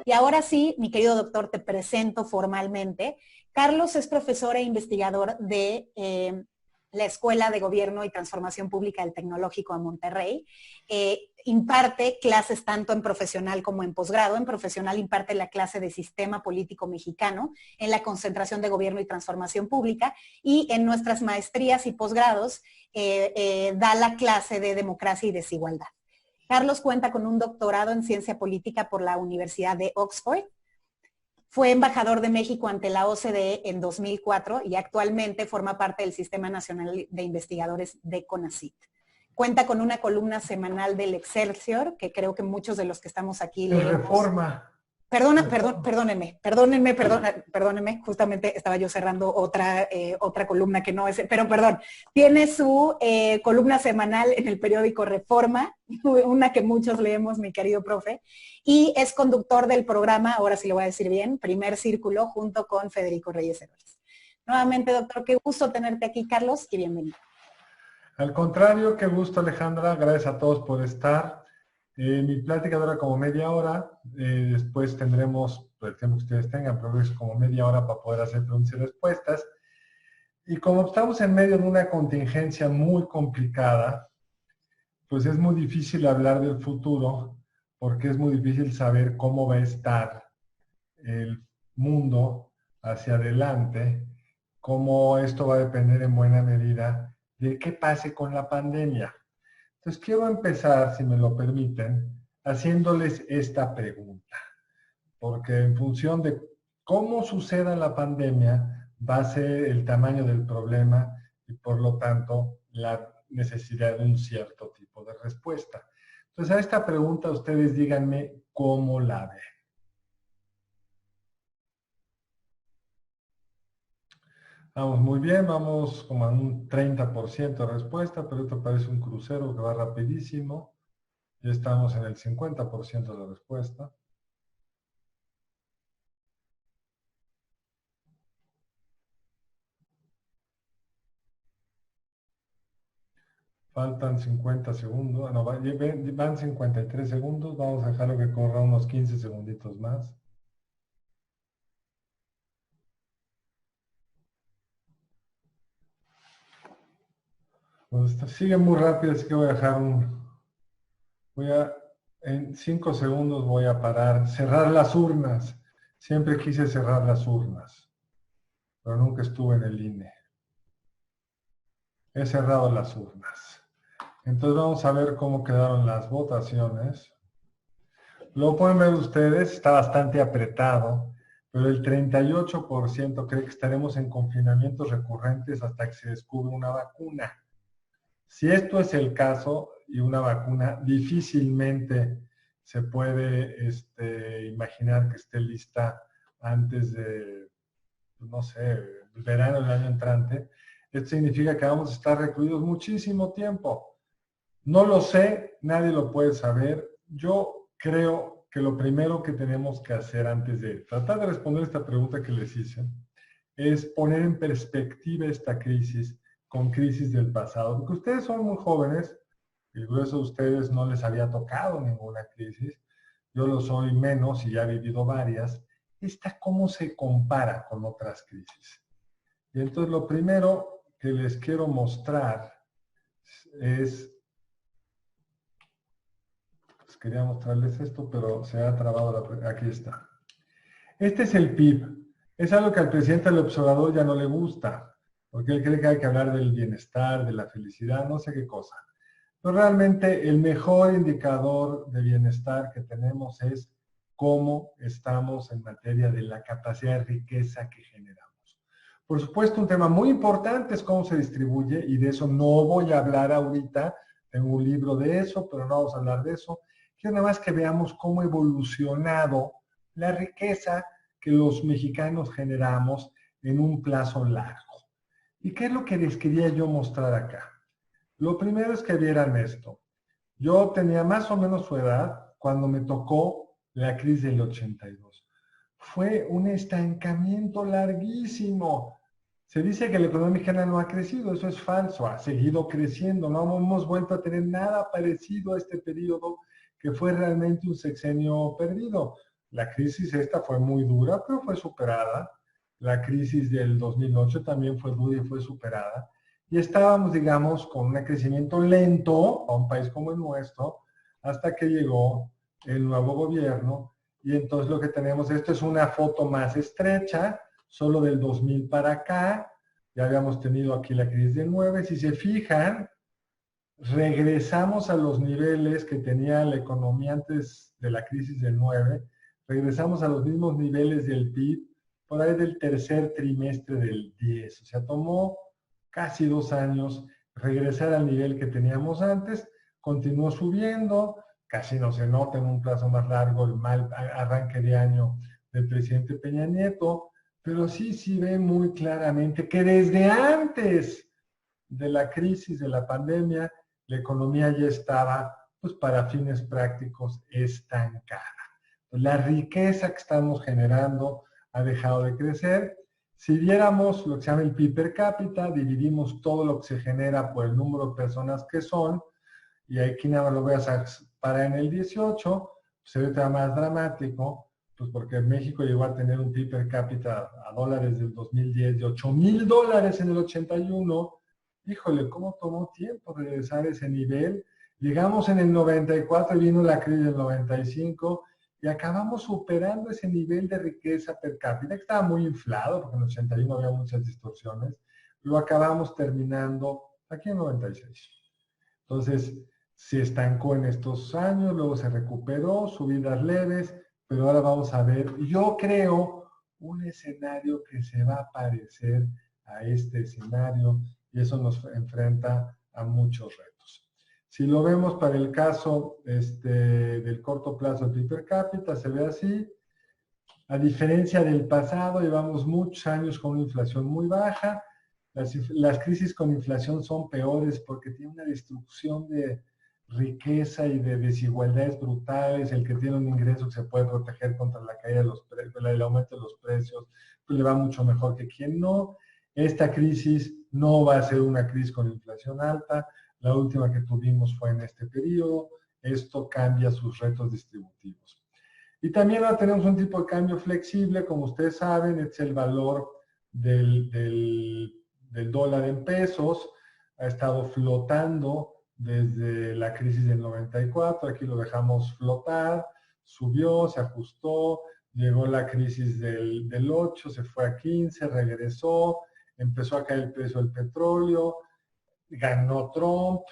Y ahora sí, mi querido doctor, te presento formalmente. Carlos es profesor e investigador de la Escuela de Gobierno y Transformación Pública del Tecnológico de Monterrey. Imparte clases tanto en profesional como en posgrado. En profesional imparte la clase de Sistema Político Mexicano en la Concentración de Gobierno y Transformación Pública, y en nuestras maestrías y posgrados da la clase de Democracia y Desigualdad. Carlos cuenta con un doctorado en Ciencia Política por la Universidad de Oxford. Fue embajador de México ante la OCDE en 2004 y actualmente forma parte del Sistema Nacional de Investigadores de CONACYT. Cuenta con una columna semanal del Excelsior, que creo que muchos de los que estamos aquí leemos. Reforma. Perdónenme, justamente estaba yo cerrando otra columna que no es, pero perdón, tiene su columna semanal en el periódico Reforma, una que muchos leemos, mi querido profe, y es conductor del programa, ahora sí lo voy a decir bien, Primer Círculo, junto con Federico Reyes Heroles. Nuevamente, doctor, qué gusto tenerte aquí, Carlos, y bienvenido. Al contrario, qué gusto, Alejandra, gracias a todos por estar. Mi plática dura como media hora, después tendremos, por el tiempo que ustedes tengan, pero es como media hora para poder hacer preguntas y respuestas. Y como estamos en medio de una contingencia muy complicada, pues es muy difícil hablar del futuro, porque es muy difícil saber cómo va a estar el mundo hacia adelante, cómo esto va a depender en buena medida de qué pase con la pandemia. Entonces quiero empezar, si me lo permiten, haciéndoles esta pregunta, porque en función de cómo suceda la pandemia va a ser el tamaño del problema y por lo tanto la necesidad de un cierto tipo de respuesta. Entonces a esta pregunta ustedes díganme cómo la ven. Vamos muy bien, vamos como a un 30% de respuesta, pero esto parece un crucero que va rapidísimo. Ya estamos en el 50% de respuesta. Faltan 50 segundos. No, van 53 segundos. Vamos a dejarlo que corra unos 15 segunditos más. Pues sigue muy rápido, así que voy a dejar en 5 segundos voy a parar. Cerrar las urnas. Siempre quise cerrar las urnas, pero nunca estuve en el INE. He cerrado las urnas. Entonces vamos a ver cómo quedaron las votaciones. Lo pueden ver ustedes, está bastante apretado, pero el 38% cree que estaremos en confinamientos recurrentes hasta que se descubra una vacuna. Si esto es el caso y una vacuna difícilmente se puede imaginar que esté lista antes de, no sé, el verano del año entrante, esto significa que vamos a estar recluidos muchísimo tiempo. No lo sé, nadie lo puede saber. Yo creo que lo primero que tenemos que hacer antes de tratar de responder esta pregunta que les hice es poner en perspectiva esta crisis con crisis del pasado. Porque ustedes son muy jóvenes, el grueso de ustedes no les había tocado ninguna crisis. Yo lo soy menos y ya he vivido varias. ¿Esta cómo se compara con otras crisis? Y entonces lo primero que les quiero mostrar es... Quería mostrarles esto, pero se ha trabado aquí está. Este es el PIB. Es algo que al presidente del observador ya no le gusta, porque él cree que hay que hablar del bienestar, de la felicidad, no sé qué cosa. Pero realmente el mejor indicador de bienestar que tenemos es cómo estamos en materia de la capacidad de riqueza que generamos. Por supuesto, un tema muy importante es cómo se distribuye, y de eso no voy a hablar ahorita. Tengo un libro de eso, pero no vamos a hablar de eso. Quiero nada más que veamos cómo ha evolucionado la riqueza que los mexicanos generamos en un plazo largo. ¿Y qué es lo que les quería yo mostrar acá? Lo primero es que vieran esto. Yo tenía más o menos su edad cuando me tocó la crisis del 82. Fue un estancamiento larguísimo. Se dice que la economía mexicana no ha crecido, eso es falso, ha seguido creciendo, no hemos vuelto a tener nada parecido a este periodo que fue realmente un sexenio perdido. La crisis esta fue muy dura, pero fue superada. La crisis del 2008 también fue dura y fue superada. Y estábamos, digamos, con un crecimiento lento a un país como el nuestro, hasta que llegó el nuevo gobierno. Y entonces lo que tenemos, esto es una foto más estrecha, solo del 2000 para acá. Ya habíamos tenido aquí la crisis del 9. Si se fijan, regresamos a los niveles que tenía la economía antes de la crisis del 9, regresamos a los mismos niveles del PIB por ahí del tercer trimestre del 10. O sea, tomó casi 2 años regresar al nivel que teníamos antes, continuó subiendo, casi no se nota en un plazo más largo el mal arranque de año del presidente Peña Nieto, pero sí ve muy claramente que desde antes de la crisis de la pandemia, la economía ya estaba, pues para fines prácticos, estancada. La riqueza que estamos generando ha dejado de crecer. Si viéramos lo que se llama el PIB per cápita, dividimos todo lo que se genera por el número de personas que son, y aquí nada más lo voy a parar en el 18, se ve todavía más dramático, pues porque México llegó a tener un PIB per cápita a dólares del 2010 de $8,000 en el 81. Híjole, ¿cómo tomó tiempo regresar a ese nivel? Llegamos en el 94 y vino la crisis del 95 y acabamos superando ese nivel de riqueza per cápita, que estaba muy inflado, porque en el 81 había muchas distorsiones, lo acabamos terminando aquí en 96. Entonces, se estancó en estos años, luego se recuperó, subidas leves, pero ahora vamos a ver, yo creo, un escenario que se va a parecer a este escenario y eso nos enfrenta a muchos retos. Si lo vemos para el caso del corto plazo del PIB per cápita, se ve así. A diferencia del pasado, llevamos muchos años con una inflación muy baja. Las crisis con inflación son peores porque tiene una destrucción de riqueza y de desigualdades brutales. El que tiene un ingreso que se puede proteger contra la caída de los precios, el aumento de los precios, pues le va mucho mejor que quien no. Esta crisis no va a ser una crisis con inflación alta. La última que tuvimos fue en este periodo. Esto cambia sus retos distributivos. Y también ahora tenemos un tipo de cambio flexible, como ustedes saben, es el valor del dólar en pesos, ha estado flotando desde la crisis del 94, aquí lo dejamos flotar, subió, se ajustó, llegó la crisis del 8, se fue a 15, regresó, empezó a caer el precio del petróleo, ganó Trump,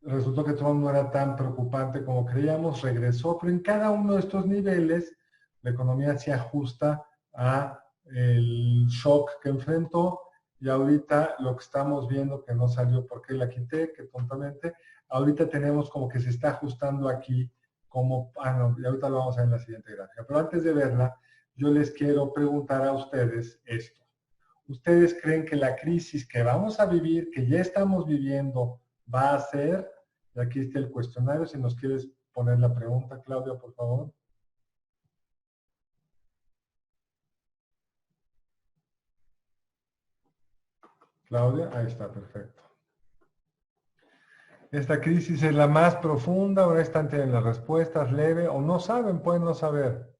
resultó que Trump no era tan preocupante como creíamos, regresó, pero en cada uno de estos niveles la economía se ajusta a el shock que enfrentó y ahorita lo que estamos viendo que no salió porque la quité, que tontamente, ahorita tenemos como que se está ajustando aquí como, no, y ahorita lo vamos a ver en la siguiente gráfica, pero antes de verla, yo les quiero preguntar a ustedes esto. ¿Ustedes creen que la crisis que vamos a vivir, que ya estamos viviendo, va a ser? Y aquí está el cuestionario, si nos quieres poner la pregunta, Claudia, por favor. Claudia, ahí está, perfecto. ¿Esta crisis es la más profunda o están tienen las respuestas leve o no saben, pueden no saber?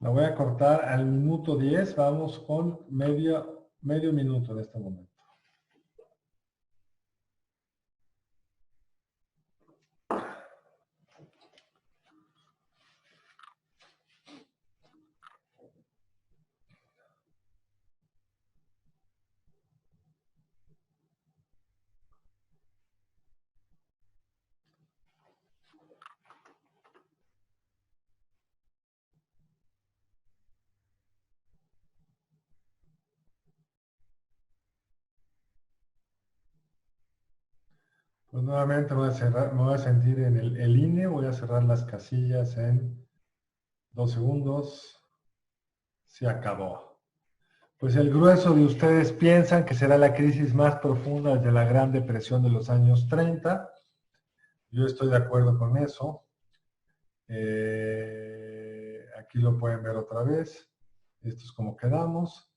La voy a cortar al minuto 10, vamos con medio minuto en este momento. Pues nuevamente voy a cerrar, me voy a sentir en el INE, voy a cerrar las casillas en 2 segundos. Se acabó. Pues el grueso de ustedes piensan que será la crisis más profunda desde la Gran Depresión de los años 30. Yo estoy de acuerdo con eso. Aquí lo pueden ver otra vez. Esto es como quedamos.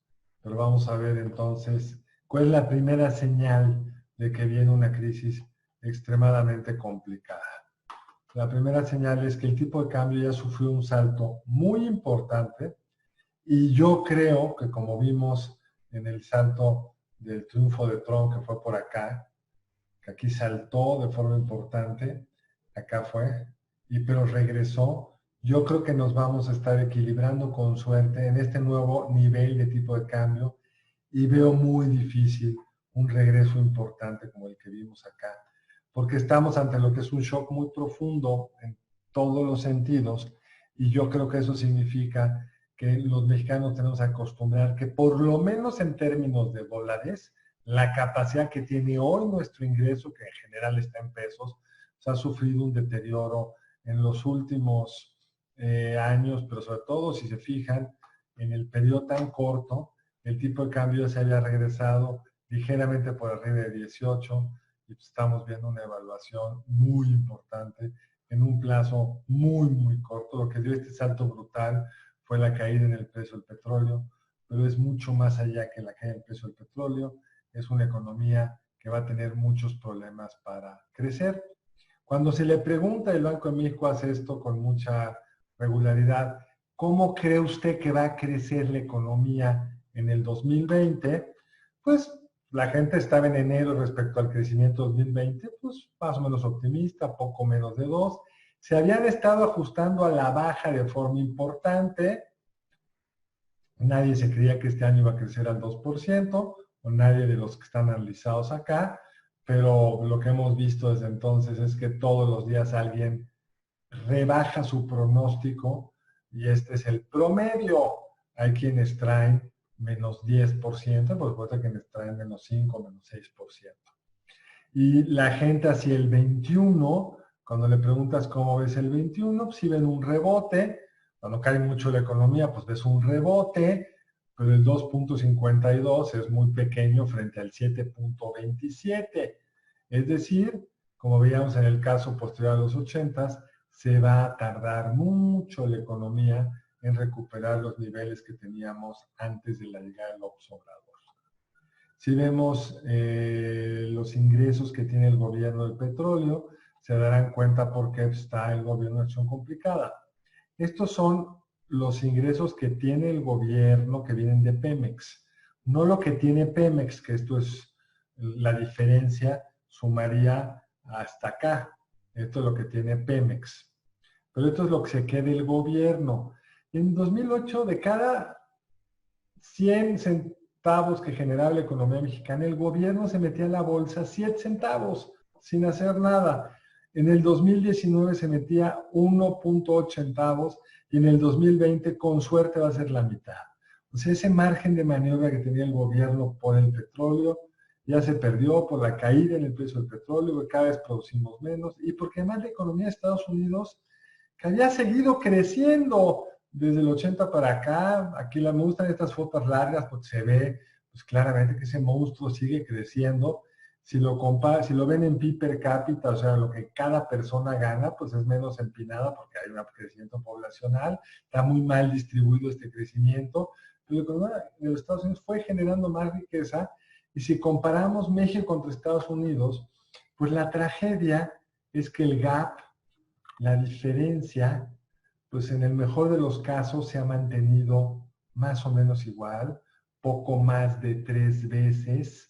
pero vamos a ver entonces cuál es la primera señal de que viene una crisis extremadamente complicada. La primera señal es que el tipo de cambio ya sufrió un salto muy importante y yo creo que, como vimos en el salto del triunfo de Trump, que fue por acá, que aquí saltó de forma importante, acá fue, pero regresó. Yo creo que nos vamos a estar equilibrando con suerte en este nuevo nivel de tipo de cambio y veo muy difícil un regreso importante como el que vimos acá, porque estamos ante lo que es un shock muy profundo en todos los sentidos y yo creo que eso significa que los mexicanos tenemos que acostumbrar que por lo menos en términos de dólares, la capacidad que tiene hoy nuestro ingreso, que en general está en pesos, se ha sufrido un deterioro en los últimos años, pero sobre todo si se fijan en el periodo tan corto, el tipo de cambio se haya regresado ligeramente por arriba de 18 y pues estamos viendo una evaluación muy importante en un plazo muy, muy corto. Lo que dio este salto brutal fue la caída en el precio del petróleo, pero es mucho más allá que la caída del precio del petróleo. Es una economía que va a tener muchos problemas para crecer. Cuando se le pregunta, el Banco de México hace esto con mucha regularidad, ¿cómo cree usted que va a crecer la economía en el 2020? Pues la gente estaba en enero respecto al crecimiento 2020, pues más o menos optimista, poco menos de 2. Se habían estado ajustando a la baja de forma importante. Nadie se creía que este año iba a crecer al 2%, o nadie de los que están analizados acá, pero lo que hemos visto desde entonces es que todos los días alguien rebaja su pronóstico y este es el promedio. Hay quienes traen menos 10%, por supuesto que quienes traen menos 5, menos 6%. Y la gente hacia el 21, cuando le preguntas cómo ves el 21, pues si ven un rebote. Cuando cae mucho la economía, pues ves un rebote, pero el 2.52 es muy pequeño frente al 7.27. Es decir, como veíamos en el caso posterior a los 80s, se va a tardar mucho la economía en recuperar los niveles que teníamos antes de la llegada del Obrador. Si vemos los ingresos que tiene el gobierno del petróleo, se darán cuenta por qué está el gobierno en acción complicada. Estos son los ingresos que tiene el gobierno que vienen de Pemex. No lo que tiene Pemex, que esto es la diferencia, sumaría hasta acá. Esto es lo que tiene Pemex. Pero esto es lo que se queda el gobierno. En 2008, de cada 100 centavos que generaba la economía mexicana, el gobierno se metía en la bolsa 7 centavos sin hacer nada. En el 2019 se metía 1.8 centavos y en el 2020 con suerte va a ser la mitad. O sea, ese margen de maniobra que tenía el gobierno por el petróleo ya se perdió por la caída en el precio del petróleo, que cada vez producimos menos y porque además la economía de Estados Unidos que había seguido creciendo desde el 80 para acá. Aquí me gustan estas fotos largas porque se ve pues, claramente que ese monstruo sigue creciendo. Si lo ven en PIB per cápita, o sea, lo que cada persona gana, pues es menos empinada porque hay un crecimiento poblacional, está muy mal distribuido este crecimiento, pero la economía de los Estados Unidos fue generando más riqueza y si comparamos México contra Estados Unidos, pues la tragedia es que el gap, la diferencia, pues en el mejor de los casos se ha mantenido más o menos igual, poco más de 3 veces.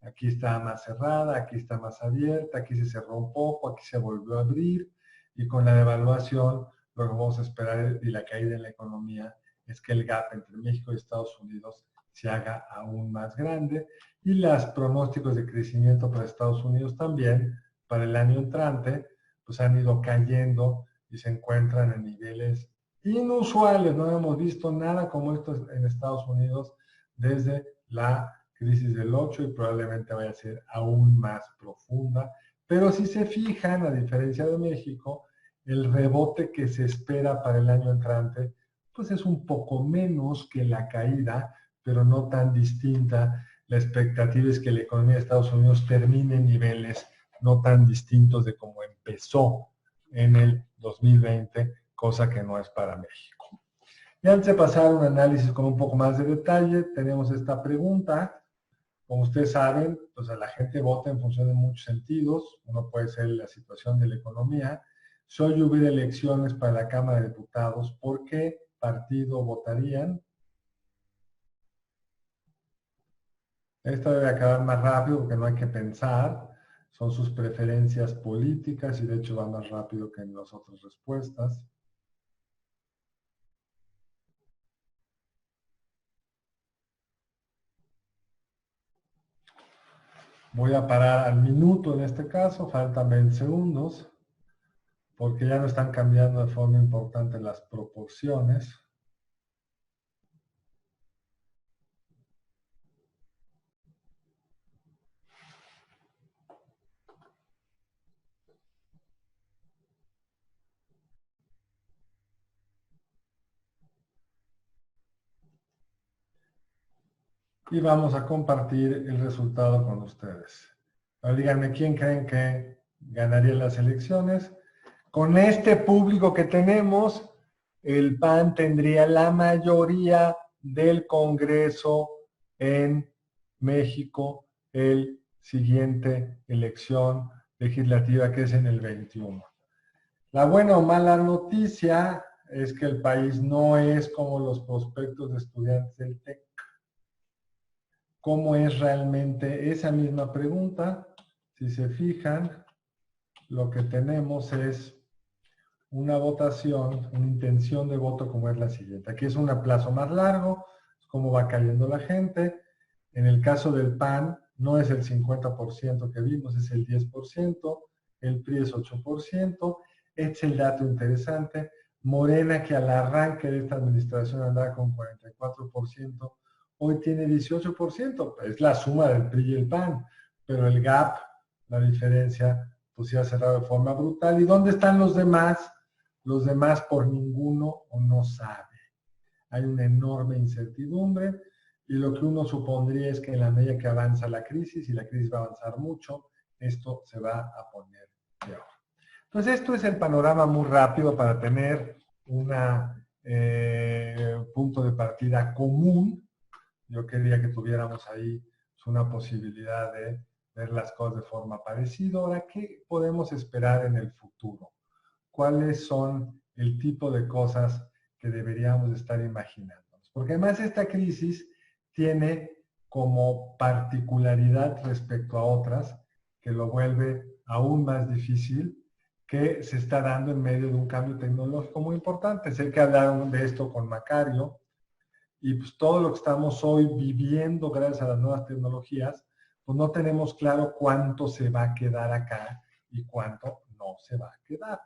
Aquí está más cerrada, aquí está más abierta, aquí se cerró un poco, aquí se volvió a abrir y con la devaluación lo que vamos a esperar y la caída en la economía es que el gap entre México y Estados Unidos se haga aún más grande y los pronósticos de crecimiento para Estados Unidos también para el año entrante pues han ido cayendo y se encuentran en niveles inusuales. No hemos visto nada como esto en Estados Unidos desde la crisis del 8 y probablemente vaya a ser aún más profunda. Pero si se fijan, a diferencia de México, el rebote que se espera para el año entrante, pues es un poco menos que la caída, pero no tan distinta. La expectativa es que la economía de Estados Unidos termine en niveles no tan distintos de como empezó en el 2020, cosa que no es para México. Y antes de pasar a un análisis con un poco más de detalle, tenemos esta pregunta. Como ustedes saben, pues la gente vota en función de muchos sentidos. Uno puede ser la situación de la economía. Si hoy hubiera elecciones para la Cámara de Diputados, ¿por qué partido votarían? Esta debe acabar más rápido porque no hay que pensar. Son sus preferencias políticas y de hecho va más rápido que en las otras respuestas. Voy a parar al minuto en este caso, faltan 20 segundos, porque ya no están cambiando de forma importante las proporciones. Y vamos a compartir el resultado con ustedes. Ahora díganme quién creen que ganaría las elecciones. Con este público que tenemos, el PAN tendría la mayoría del Congreso en México el siguiente elección legislativa, que es en el 21. La buena o mala noticia es que el país no es como los prospectos de estudiantes del TEC. ¿Cómo es realmente esa misma pregunta? Si se fijan, lo que tenemos es una votación, una intención de voto como es la siguiente. Aquí es un plazo más largo, cómo va cayendo la gente. En el caso del PAN, no es el 50% que vimos, es el 10%. El PRI es 8%. Este es el dato interesante. Morena, que al arranque de esta administración andaba con 44%, hoy tiene 18%. Es la suma del PRI y el PAN. Pero el gap, la diferencia, pues se ha cerrado de forma brutal. ¿Y dónde están los demás? Los demás por ninguno o no sabe. Hay una enorme incertidumbre y lo que uno supondría es que en la medida que avanza la crisis, y la crisis va a avanzar mucho, esto se va a poner peor. Entonces esto es el panorama muy rápido para tener un punto de partida común. Yo quería que tuviéramos ahí una posibilidad de ver las cosas de forma parecida. Ahora, ¿qué podemos esperar en el futuro? ¿Cuáles son el tipo de cosas que deberíamos estar imaginándonos? Porque además esta crisis tiene como particularidad respecto a otras, que lo vuelve aún más difícil, que se está dando en medio de un cambio tecnológico muy importante. Sé que hablaron de esto con Macario, y pues todo lo que estamos hoy viviendo gracias a las nuevas tecnologías, pues no tenemos claro cuánto se va a quedar acá y cuánto no se va a quedar.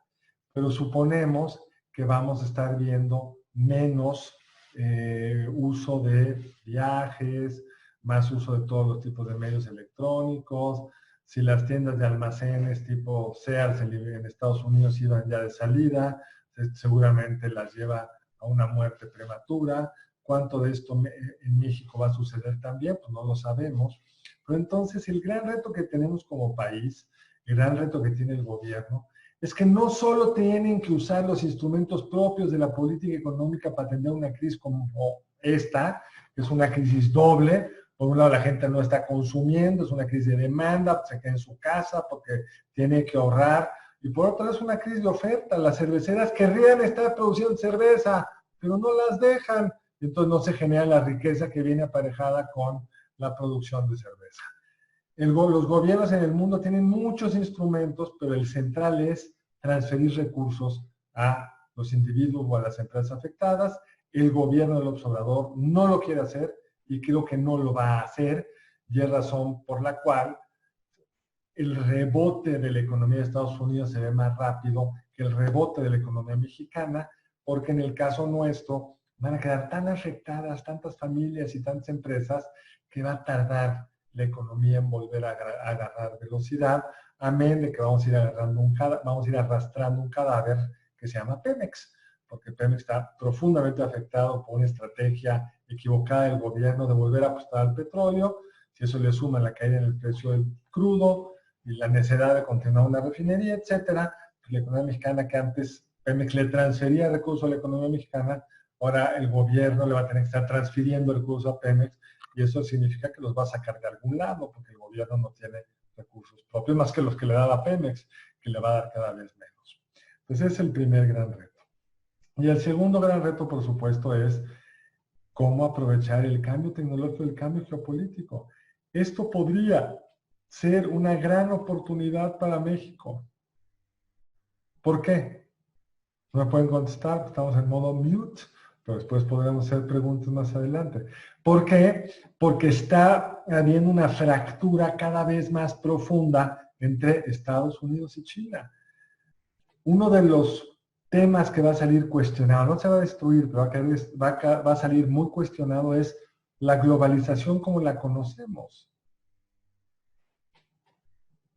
Pero suponemos que vamos a estar viendo menos uso de viajes, más uso de todos los tipos de medios electrónicos. Si las tiendas de almacenes tipo Sears en Estados Unidos iban ya de salida, seguramente las lleva a una muerte prematura. ¿Cuánto de esto en México va a suceder también? Pues no lo sabemos. Pero entonces el gran reto que tenemos como país, el gran reto que tiene el gobierno, es que no solo tienen que usar los instrumentos propios de la política económica para atender una crisis como esta, que es una crisis doble. Por un lado, la gente no está consumiendo, es una crisis de demanda, se queda en su casa porque tiene que ahorrar. Y por otro lado, es una crisis de oferta. Las cerveceras querrían estar produciendo cerveza, pero no las dejan. Entonces no se genera la riqueza que viene aparejada con la producción de cerveza. Los gobiernos en el mundo tienen muchos instrumentos, pero el central es transferir recursos a los individuos o a las empresas afectadas. El gobierno del observador no lo quiere hacer y creo que no lo va a hacer, y es razón por la cual el rebote de la economía de Estados Unidos se ve más rápido que el rebote de la economía mexicana, porque en el caso nuestro van a quedar tan afectadas tantas familias y tantas empresas que va a tardar la economía en volver a agarrar velocidad, amén de que vamos a ir arrastrando un cadáver que se llama Pemex, porque Pemex está profundamente afectado por una estrategia equivocada del gobierno de volver a apostar al petróleo. Si eso le suma la caída en el precio del crudo y la necesidad de continuar una refinería, etcétera, pues la economía mexicana, que antes Pemex le transfería recursos a la economía mexicana, ahora el gobierno le va a tener que estar transfiriendo recursos a Pemex y eso significa que los va a sacar de algún lado porque el gobierno no tiene recursos propios más que los que le da a Pemex, que le va a dar cada vez menos. Entonces ese es el primer gran reto. Y el segundo gran reto, por supuesto, es cómo aprovechar el cambio tecnológico, el cambio geopolítico. Esto podría ser una gran oportunidad para México. ¿Por qué? No me pueden contestar, estamos en modo mute, pero después podremos hacer preguntas más adelante. ¿Por qué? Porque está habiendo una fractura cada vez más profunda entre Estados Unidos y China. Uno de los temas que va a salir cuestionado, no se va a destruir, pero va a salir muy cuestionado es la globalización como la conocemos.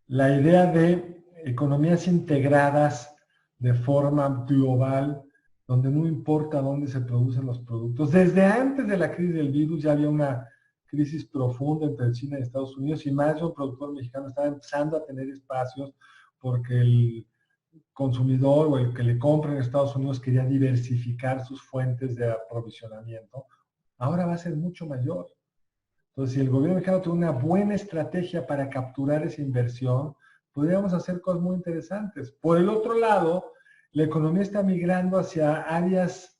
La idea de economías integradas de forma global, donde no importa dónde se producen los productos. Desde antes de la crisis del virus ya había una crisis profunda entre China y Estados Unidos y más de un productor mexicano estaba empezando a tener espacios porque el consumidor o el que le compra en Estados Unidos quería diversificar sus fuentes de aprovisionamiento. Ahora va a ser mucho mayor. Entonces, si el gobierno mexicano tiene una buena estrategia para capturar esa inversión, podríamos hacer cosas muy interesantes. Por el otro lado, la economía está migrando hacia áreas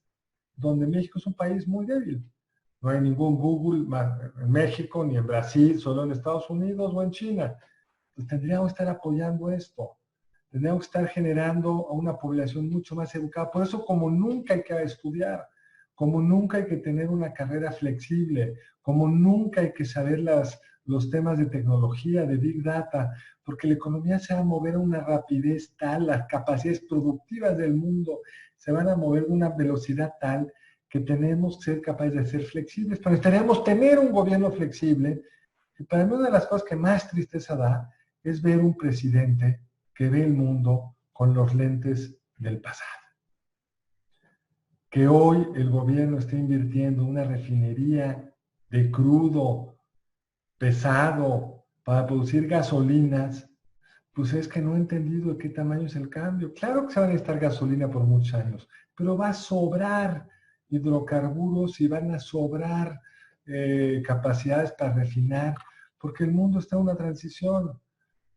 donde México es un país muy débil. No hay ningún Google en México, ni en Brasil, solo en Estados Unidos o en China. Pues tendríamos que estar apoyando esto. Tendríamos que estar generando a una población mucho más educada. Por eso, como nunca hay que estudiar, como nunca hay que tener una carrera flexible, como nunca hay que saber los temas de tecnología, de Big Data, porque la economía se va a mover a una rapidez tal, las capacidades productivas del mundo se van a mover a una velocidad tal que tenemos que ser capaces de ser flexibles. Pero necesitaríamos tener un gobierno flexible. Y para mí una de las cosas que más tristeza da es ver un presidente que ve el mundo con los lentes del pasado. Que hoy el gobierno esté invirtiendo en una refinería de crudo pesado para producir gasolinas, pues es que no he entendido de qué tamaño es el cambio. Claro que se va a necesitar gasolina por muchos años, pero va a sobrar hidrocarburos y van a sobrar capacidades para refinar, porque el mundo está en una transición.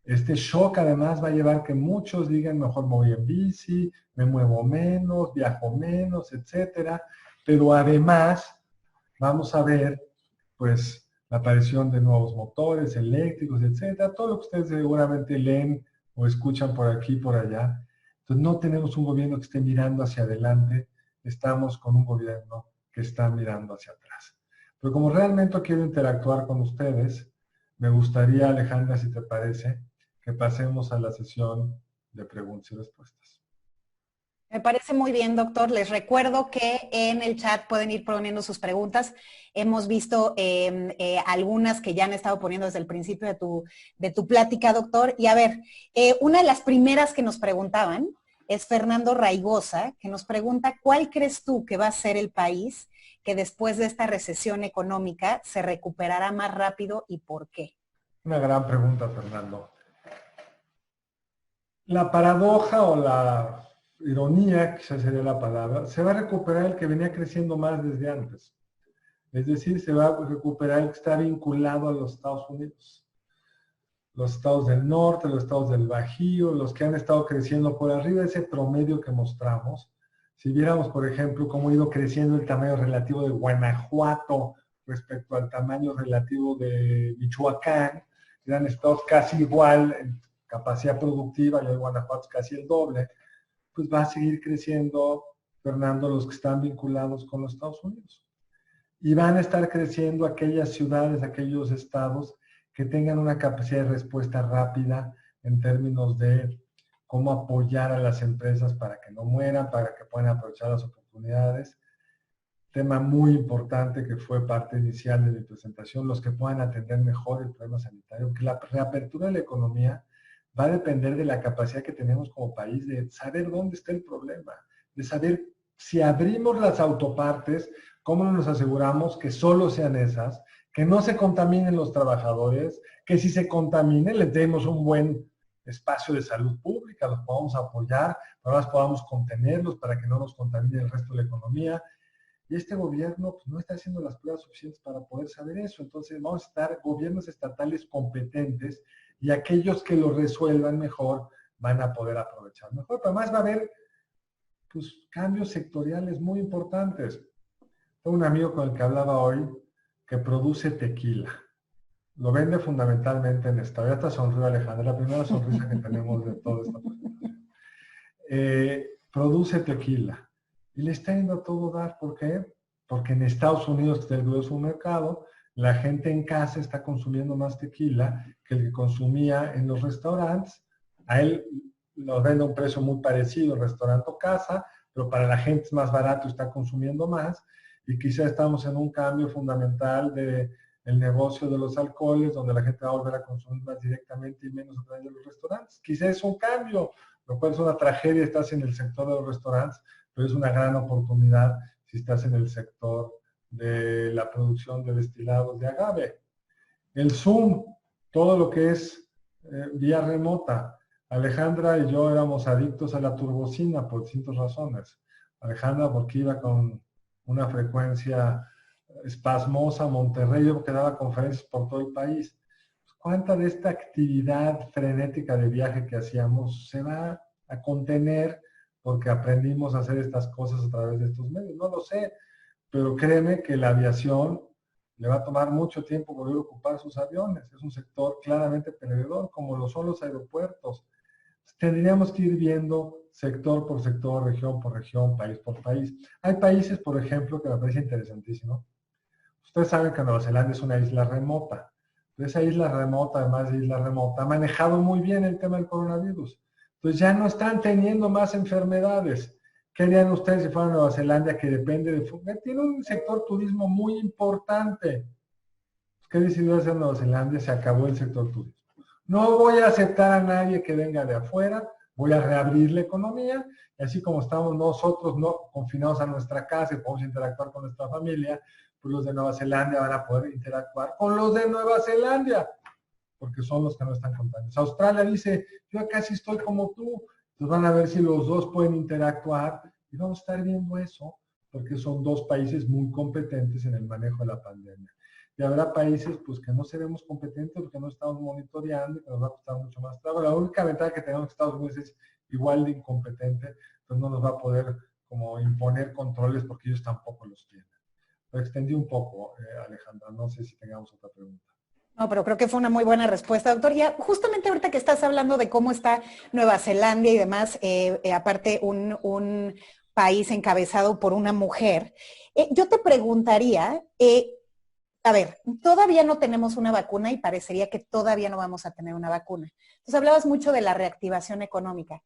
Este shock además va a llevar que muchos digan, mejor me voy en bici, me muevo menos, viajo menos, etcétera. Pero además vamos a ver, pues, la aparición de nuevos motores eléctricos, etcétera. Todo lo que ustedes seguramente leen o escuchan por aquí y por allá. Entonces no tenemos un gobierno que esté mirando hacia adelante, estamos con un gobierno que está mirando hacia atrás. Pero como realmente quiero interactuar con ustedes, me gustaría, Alejandra, si te parece, que pasemos a la sesión de preguntas y respuestas. Me parece muy bien, doctor. Les recuerdo que en el chat pueden ir poniendo sus preguntas. Hemos visto algunas que ya han estado poniendo desde el principio de tu plática, doctor. Y a ver, una de las primeras que nos preguntaban es Fernando Raigosa, que nos pregunta, ¿cuál crees tú que va a ser el país que después de esta recesión económica se recuperará más rápido y por qué? Una gran pregunta, Fernando. La paradoja o la ironía, quizás sería la palabra, se va a recuperar el que venía creciendo más desde antes. Es decir, se va a recuperar el que está vinculado a los Estados Unidos. Los estados del norte, los estados del Bajío, los que han estado creciendo por arriba de ese promedio que mostramos. Si viéramos, por ejemplo, cómo ha ido creciendo el tamaño relativo de Guanajuato respecto al tamaño relativo de Michoacán, eran estados casi igual en capacidad productiva, y hoy Guanajuato es casi el doble, pues va a seguir creciendo, Fernando, los que están vinculados con los Estados Unidos. Y van a estar creciendo aquellas ciudades, aquellos estados que tengan una capacidad de respuesta rápida en términos de cómo apoyar a las empresas para que no mueran, para que puedan aprovechar las oportunidades. Tema muy importante que fue parte inicial de mi presentación, los que puedan atender mejor el problema sanitario, porque la reapertura de la economía va a depender de la capacidad que tenemos como país de saber dónde está el problema, de saber si abrimos las autopartes, cómo nos aseguramos que solo sean esas, que no se contaminen los trabajadores, que si se contaminen les demos un buen espacio de salud pública, los podamos apoyar, además podamos contenerlos para que no nos contamine el resto de la economía. Y este gobierno pues, no está haciendo las pruebas suficientes para poder saber eso. Entonces vamos a estar gobiernos estatales competentes y aquellos que lo resuelvan mejor van a poder aprovechar mejor. Pero además va a haber pues, cambios sectoriales muy importantes. Tengo un amigo con el que hablaba hoy que produce tequila. Lo vende fundamentalmente en esta. Ya está sonrió Alejandra, la primera sonrisa que tenemos de toda esta presentación. Produce tequila y le está yendo a todo dar. ¿Por qué? Porque en Estados Unidos, que es un mercado, la gente en casa está consumiendo más tequila que el que consumía en los restaurantes. A él lo vende a un precio muy parecido el restaurante o casa, pero para la gente es más barato y está consumiendo más. Y quizá estamos en un cambio fundamental de el negocio de los alcoholes, donde la gente va a volver a consumir más directamente y menos a través de los restaurantes. Quizá es un cambio, lo cual es una tragedia, estás en el sector de los restaurantes, pero es una gran oportunidad si estás en el sector de la producción de destilados de agave. El Zoom, todo lo que es vía remota. Alejandra y yo éramos adictos a la turbocina por distintas razones. Alejandra porque iba con una frecuencia espasmosa a Monterrey, yo que daba conferencias por todo el país. ¿Cuánta de esta actividad frenética de viaje que hacíamos se va a contener porque aprendimos a hacer estas cosas a través de estos medios? No lo sé, pero créeme que la aviación le va a tomar mucho tiempo volver a ocupar sus aviones. Es un sector claramente perdedor, como lo son los aeropuertos. Tendríamos que ir viendo sector por sector, región por región, país por país. Hay países, por ejemplo, que me parece interesantísimo. Ustedes saben que Nueva Zelanda es una isla remota. Esa isla remota, además de isla remota, ha manejado muy bien el tema del coronavirus. Entonces ya no están teniendo más enfermedades. ¿Qué harían ustedes si fueran a Nueva Zelanda, que depende de... Tiene un sector turismo muy importante. ¿Qué decidió hacer Nueva Zelanda? Se acabó el sector turismo. No voy a aceptar a nadie que venga de afuera, voy a reabrir la economía, y así como estamos nosotros no confinados a nuestra casa y podemos interactuar con nuestra familia, pues los de Nueva Zelanda van a poder interactuar con los de Nueva Zelanda, porque son los que no están contaminados. Australia dice, yo casi estoy como tú, entonces van a ver si los dos pueden interactuar, y vamos a estar viendo eso, porque son dos países muy competentes en el manejo de la pandemia. Y habrá países pues que no seremos competentes porque no estamos monitoreando y que nos va a costar mucho más trabajo. La única ventaja que tenemos que Estados Unidos es igual de incompetente, pues no nos va a poder como imponer controles porque ellos tampoco los tienen. Lo extendí un poco, Alejandra, no sé si tengamos otra pregunta. No, pero creo que fue una muy buena respuesta, doctor. Ya justamente ahorita que estás hablando de cómo está Nueva Zelanda y demás, aparte un país encabezado por una mujer, yo te preguntaría, a ver, todavía no tenemos una vacuna y parecería que todavía no vamos a tener una vacuna. Entonces hablabas mucho de la reactivación económica.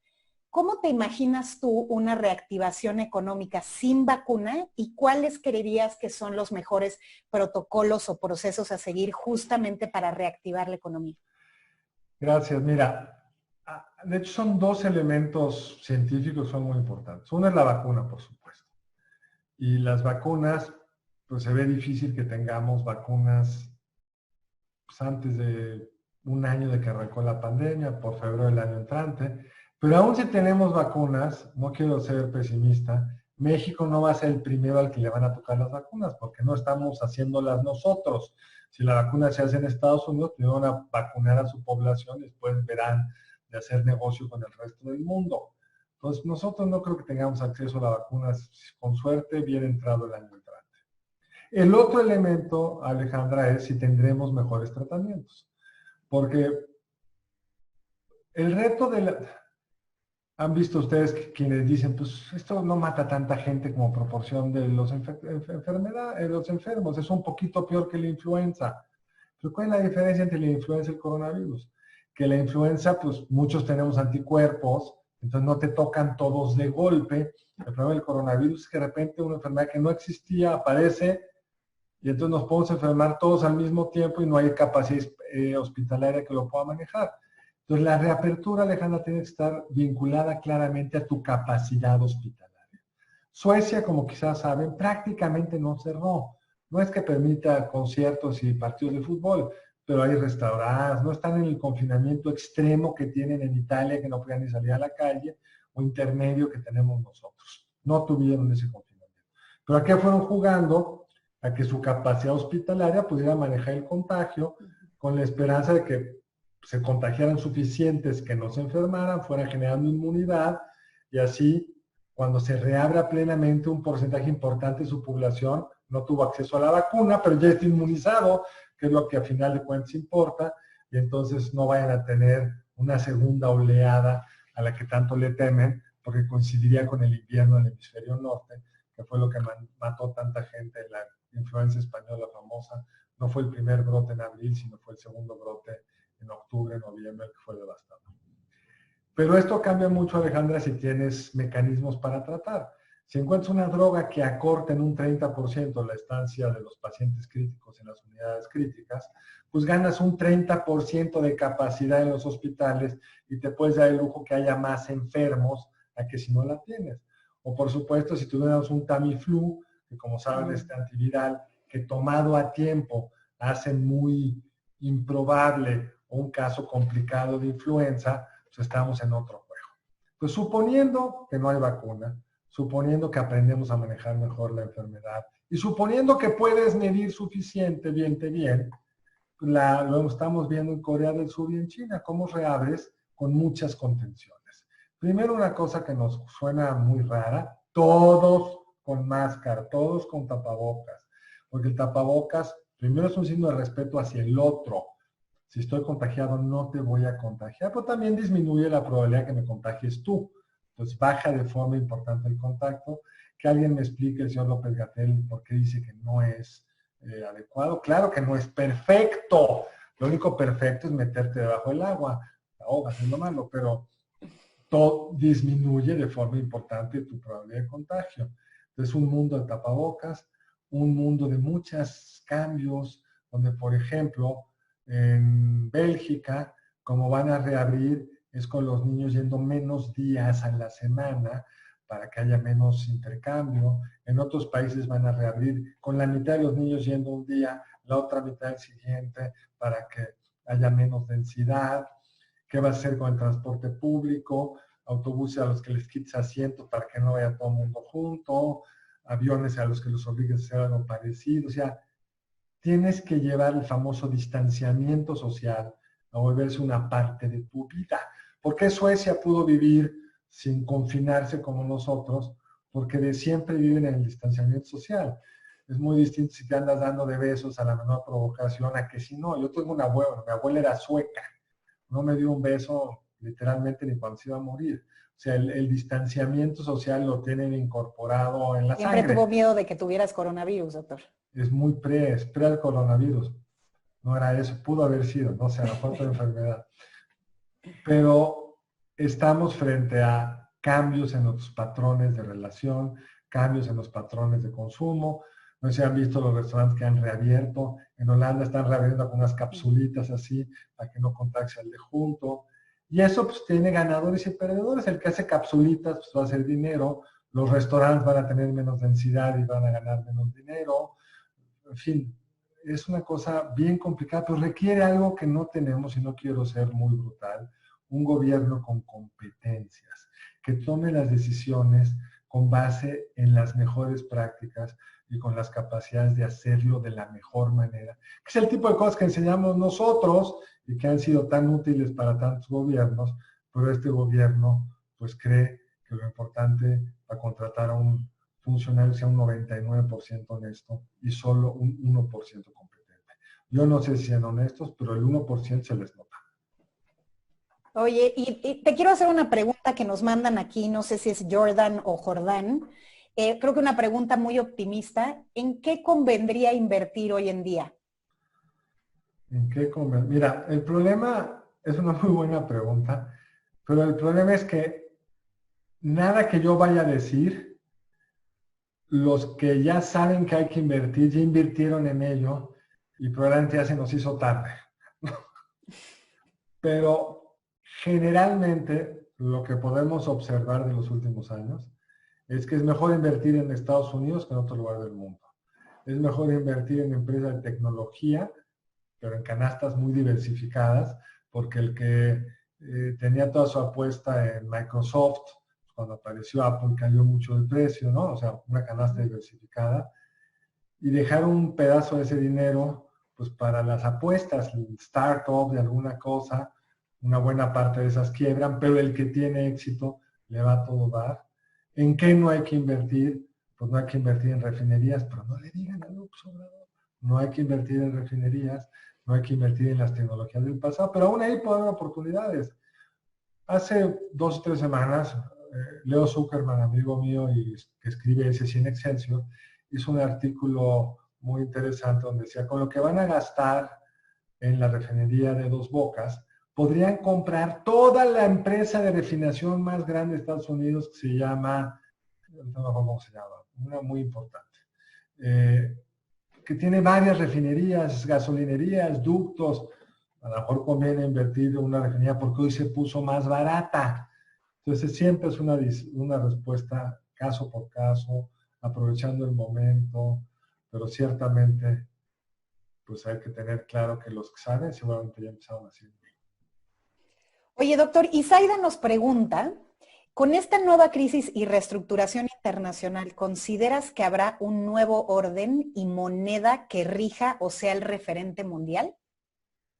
¿Cómo te imaginas tú una reactivación económica sin vacuna y cuáles creerías que son los mejores protocolos o procesos a seguir justamente para reactivar la economía? Gracias. Mira, de hecho son dos elementos científicos que son muy importantes. Uno es la vacuna, por supuesto. Y las vacunas, pues se ve difícil que tengamos vacunas pues, antes de un año de que arrancó la pandemia, por febrero del año entrante. Pero aún si tenemos vacunas, no quiero ser pesimista, México no va a ser el primero al que le van a tocar las vacunas, porque no estamos haciéndolas nosotros. Si la vacuna se hace en Estados Unidos, primero van a vacunar a su población y después verán de hacer negocio con el resto del mundo. Entonces, nosotros no creo que tengamos acceso a la vacuna, con suerte, bien entrado el año entrante. El otro elemento, Alejandra, es si tendremos mejores tratamientos. Porque el reto de la... Han visto ustedes quienes dicen, pues esto no mata tanta gente como proporción de los los enfermos, es un poquito peor que la influenza. Pero ¿cuál es la diferencia entre la influenza y el coronavirus? Que la influenza, pues muchos tenemos anticuerpos, entonces no te tocan todos de golpe. El problema del coronavirus es que de repente una enfermedad que no existía aparece y entonces nos podemos enfermar todos al mismo tiempo y no hay capacidad hospitalaria que lo pueda manejar. Entonces, la reapertura, Alejandra, tiene que estar vinculada claramente a tu capacidad hospitalaria. Suecia, como quizás saben, prácticamente no cerró. No es que permita conciertos y partidos de fútbol, pero hay restaurantes, no están en el confinamiento extremo que tienen en Italia, que no pueden ni salir a la calle, o intermedio que tenemos nosotros. No tuvieron ese confinamiento. ¿Pero a qué fueron jugando? A que su capacidad hospitalaria pudiera manejar el contagio con la esperanza de que se contagiaran suficientes que no se enfermaran, fueran generando inmunidad y así, cuando se reabra plenamente un porcentaje importante de su población, no tuvo acceso a la vacuna, pero ya está inmunizado, que es lo que a final de cuentas importa, y entonces no vayan a tener una segunda oleada a la que tanto le temen, porque coincidiría con el invierno del hemisferio norte, que fue lo que mató tanta gente en la influenza española famosa. No fue el primer brote en abril, sino fue el segundo brote en octubre, noviembre, que fue devastador. Pero esto cambia mucho, Alejandra, si tienes mecanismos para tratar. Si encuentras una droga que acorte en un 30% la estancia de los pacientes críticos en las unidades críticas, pues ganas un 30% de capacidad en los hospitales y te puedes dar el lujo que haya más enfermos a que si no la tienes. O por supuesto, si tuviéramos un Tamiflu, que como saben es antiviral, que tomado a tiempo hace muy improbable un caso complicado de influenza, pues estamos en otro juego. Pues suponiendo que no hay vacuna, suponiendo que aprendemos a manejar mejor la enfermedad y suponiendo que puedes medir suficiente, bien, lo estamos viendo en Corea del Sur y en China, cómo reabres con muchas contenciones. Primero, una cosa que nos suena muy rara, todos con máscara, todos con tapabocas, porque el tapabocas primero es un signo de respeto hacia el otro. Si estoy contagiado, no te voy a contagiar, pero también disminuye la probabilidad que me contagies tú. Entonces baja de forma importante el contacto. Que alguien me explique, el señor López-Gatell, por qué dice que no es adecuado. Claro que no es perfecto. Lo único perfecto es meterte debajo del agua. Te ahogas, es lo malo, pero todo disminuye de forma importante tu probabilidad de contagio. Entonces, un mundo de tapabocas, un mundo de muchos cambios, donde, por ejemplo, en Bélgica, como van a reabrir, es con los niños yendo menos días a la semana para que haya menos intercambio. En otros países van a reabrir con la mitad de los niños yendo un día, la otra mitad el siguiente, para que haya menos densidad. ¿Qué va a hacer con el transporte público? Autobuses a los que les quites asientos para que no vaya todo el mundo junto, aviones a los que los obligues a hacer algo parecido. O sea, tienes que llevar el famoso distanciamiento social a volverse una parte de tu vida. ¿Por qué Suecia pudo vivir sin confinarse como nosotros? Porque de siempre viven en el distanciamiento social. Es muy distinto si te andas dando de besos a la menor provocación a que si no. Yo tengo una abuela, mi abuela era sueca, no me dio un beso literalmente ni cuando se iba a morir. O sea, el distanciamiento social lo tienen incorporado en la Siempre sangre. tuvo miedo de que tuvieras coronavirus, doctor. Es muy es pre al coronavirus. No era eso, pudo haber sido, no sé, a lo mejor otra enfermedad. Pero estamos frente a cambios en los patrones de relación, cambios en los patrones de consumo. No sé si han visto los restaurantes que han reabierto. En Holanda están reabriendo con unas capsulitas así para que no contacte al de junto. Y eso pues tiene ganadores y perdedores. El que hace capsulitas pues va a hacer dinero. Los restaurantes van a tener menos densidad y van a ganar menos dinero. En fin, es una cosa bien complicada, pero requiere algo que no tenemos, y no quiero ser muy brutal, un gobierno con competencias, que tome las decisiones con base en las mejores prácticas y con las capacidades de hacerlo de la mejor manera. Que es el tipo de cosas que enseñamos nosotros y que han sido tan útiles para tantos gobiernos, pero este gobierno pues cree que lo importante para contratar a un funcionario sea un 99% honesto y solo un 1% competente. Yo no sé si sean honestos, pero el 1% se les nota. Oye, y te quiero hacer una pregunta que nos mandan aquí, no sé si es Jordan o Jordán. Creo que una pregunta muy optimista. ¿En qué convendría invertir hoy en día? ¿En qué convendría? Mira, el problema es una muy buena pregunta, pero el problema es que nada que yo vaya a decir, los que ya saben que hay que invertir, ya invirtieron en ello y probablemente ya se nos hizo tarde. Pero generalmente lo que podemos observar de los últimos años es que es mejor invertir en Estados Unidos que en otro lugar del mundo. Es mejor invertir en empresas de tecnología, pero en canastas muy diversificadas, porque el que tenía toda su apuesta en Microsoft, cuando apareció Apple cayó mucho el precio, ¿no? O sea, una canasta diversificada. Y dejar un pedazo de ese dinero, pues para las apuestas, el startup de alguna cosa, una buena parte de esas quiebran, pero el que tiene éxito le va a todo dar. ¿En qué no hay que invertir? Pues no hay que invertir en refinerías, pero no le digan a López Obrador. No hay que invertir en refinerías, no hay que invertir en las tecnologías del pasado, pero aún ahí puede haber oportunidades. Hace 2 o 3 semanas, Leo Zuckerman, amigo mío y que escribe ese en Excelsior, hizo un artículo muy interesante donde decía, con lo que van a gastar en la refinería de Dos Bocas, podrían comprar toda la empresa de refinación más grande de Estados Unidos que se llama, no me acuerdo cómo se llama, una muy importante, que tiene varias refinerías, gasolinerías, ductos. A lo mejor conviene invertir en una refinería porque hoy se puso más barata. Entonces siempre es una respuesta caso por caso, aprovechando el momento, pero ciertamente pues hay que tener claro que los que saben seguramente ya empezaron haciendo. Oye, doctor, Isaida nos pregunta, con esta nueva crisis y reestructuración internacional, ¿consideras que habrá un nuevo orden y moneda que rija o sea el referente mundial?